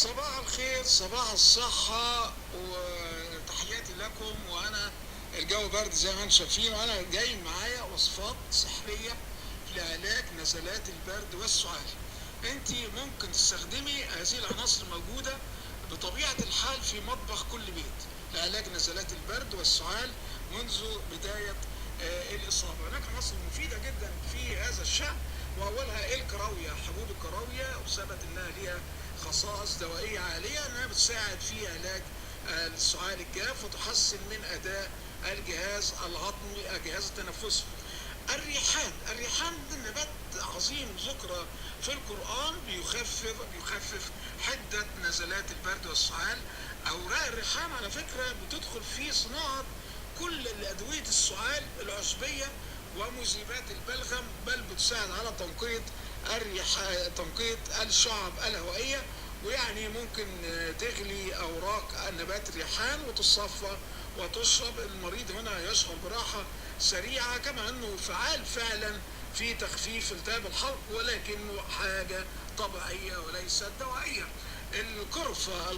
صباح الخير، صباح الصحة، وتحياتي لكم. وأنا الجو برد زي ما انتم شايفين، وأنا جاي معايا وصفات سحرية لعلاج نزلات البرد والسعال. أنت ممكن تستخدمي هذه العناصر الموجودة بطبيعة الحال في مطبخ كل بيت لعلاج نزلات البرد والسعال منذ بداية الإصابة. هناك عناصر مفيدة جدا في هذا الشأن، وأولها الكراوية. حبوب الكراوية وثبت أنها ليها خصائص دوائية عالية، أنها بتساعد في علاج السعال الجاف وتحسن من أداء الجهاز الهضمي، الجهاز التنفسي. الريحان ده نبات عظيم ذكر في القرآن، بيخفف حدة نزلات البرد والسعال. أوراق الريحان على فكرة بتدخل في صناعة كل أدوية السعال العشبية ومذيبات البلغم، بل بتساعد على تنقية الشعب الهوائية. ويعني ممكن تغلي أوراق نبات الريحان وتصفى وتشرب. المريض هنا يشعر براحة سريعة، كما أنه فعال فعلا في تخفيف التهاب الحلق، ولكنه حاجة طبيعية وليست دوائية. القرفة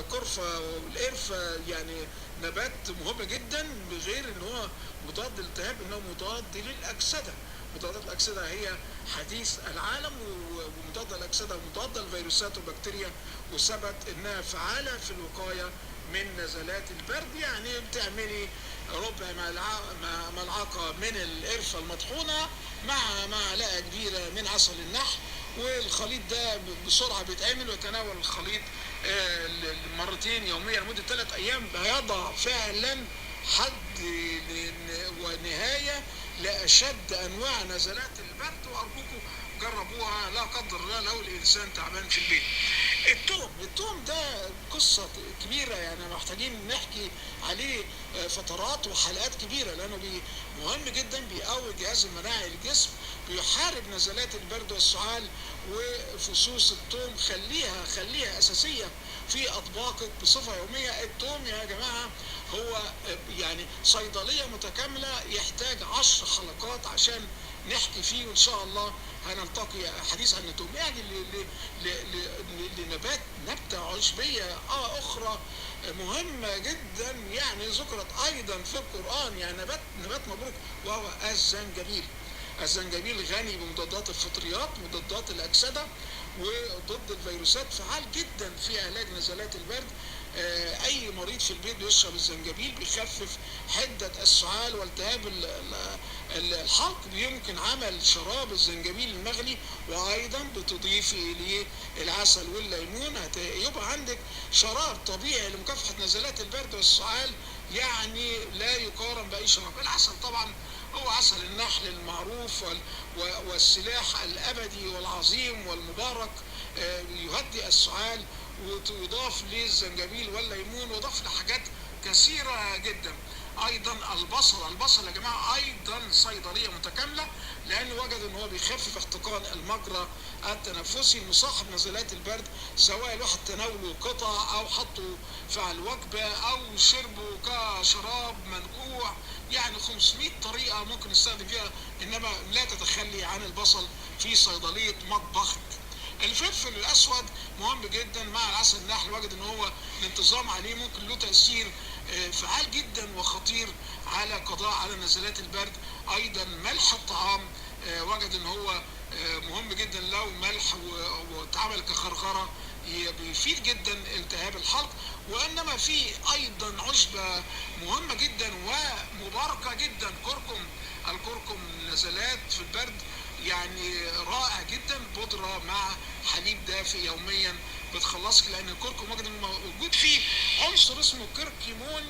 والقرفة يعني نبات مهم جدا، بغير ان هو مضاد للالتهاب، انه مضاد للأكسدة. مضادات الأكسدة هي حديث العالم، ومضاد الأكسدة مضاد للفيروسات والبكتيريا، وثبت انها فعالة في الوقاية من نزلات البرد. يعني بتعملي ربع ملعقة من القرفة المطحونة مع معلقة كبيرة من عسل النحل، والخليط ده بسرعة بيتعمل، ويتناول الخليط مرتين يوميا لمدة 3 أيام. هيضع فعلا حد ونهاية لأشد أنواع نزلات البرد، وأرجوكم جربوها لا قدر الله لو الإنسان تعبان في البيت. التوم ده قصة كبيرة، يعني محتاجين نحكي عليه فترات وحلقات كبيرة، لأنه مهم جدا، بيقوي الجهاز المناعي للجسم، بيحارب نزلات البرد والسعال. وفصوص التوم خليها أساسية في أطباقك بصفة يومية. التوم يا جماعة هو يعني صيدلية متكاملة، يحتاج 10 حلقات عشان نحكي فيه، وإن شاء الله هنلتقي حديث عن التوم. يعني نبتة عشبية أخرى مهمة جدا، يعني ذكرت أيضا في القرآن، يعني نبات مبروك، وهو الزنجبيل غني بمضادات الفطريات، مضادات الأكسدة، وضد الفيروسات، فعال جدا في علاج نزلات البرد. أي مريض في البيت بيشرب الزنجبيل بيخفف حدة السعال والتهاب الحلق. يمكن عمل شراب الزنجبيل المغلي، وأيضا بتضيف إليه العسل والليمون، يبقى عندك شراب طبيعي لمكافحة نزلات البرد والسعال، يعني لا يقارن بأي شراب. العسل طبعا هو عسل النحل المعروف والسلاح الأبدي والعظيم والمبارك، يهدئ السعال، ويضاف للزنجبيل والليمون، ويضاف لحاجات كثيرة جدا. ايضا البصل يا جماعه ايضا صيدليه متكامله، لان وجد ان هو بيخفف احتقان المجرى التنفسي المصاحب نزلات البرد، سواء الواحد تناوله قطع او حطه في الوجبه او شربه كشراب منقوع. يعني 500 طريقه ممكن نستخدم فيها، انما لا تتخلي عن البصل في صيدليه مطبخك. الفلفل الاسود مهم جدا مع العسل النحل، وجد ان هو الانتظام عليه ممكن له تاثير فعال جدا وخطير على قضاء على نزلات البرد. ايضا ملح الطعام، وجد ان هو مهم جدا، لو ملح واتعمل كخرخره بيفيد جدا التهاب الحلق. وانما في ايضا عشبه مهمه جدا ومباركه جدا، الكركم نزلات في البرد، يعني رائع جدا. بودرة مع حليب دافئ يوميا بتخلصك، لان الكركم وجد موجود فيه عنصر اسمه كركمون،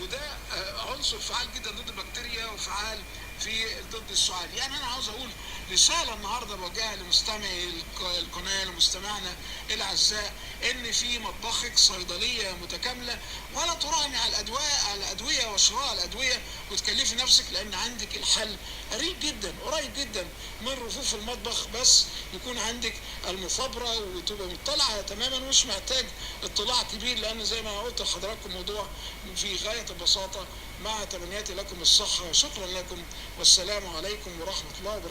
وده عنصر فعال جدا ضد البكتيريا وفعال في ضد السعال. يعني انا عاوز اقول رساله النهارده بوجهها لمستمعي القناه ومستمعنا الاعزاء، ان في مطبخك صيدليه متكامله، ولا تراهني على الادويه وشراء الادويه وتكلفي نفسك، لان عندك الحل قريب جدا من رفوف المطبخ. بس يكون عندك المثابره وتبقى مطلعه تماما، مش محتاج اطلاع كبير، لان زي ما قلت لحضراتكم الموضوع في غايه البساطه. مع تمنياتي لكم الصحه، وشكرا لكم، والسلام عليكم ورحمه الله وبركاته.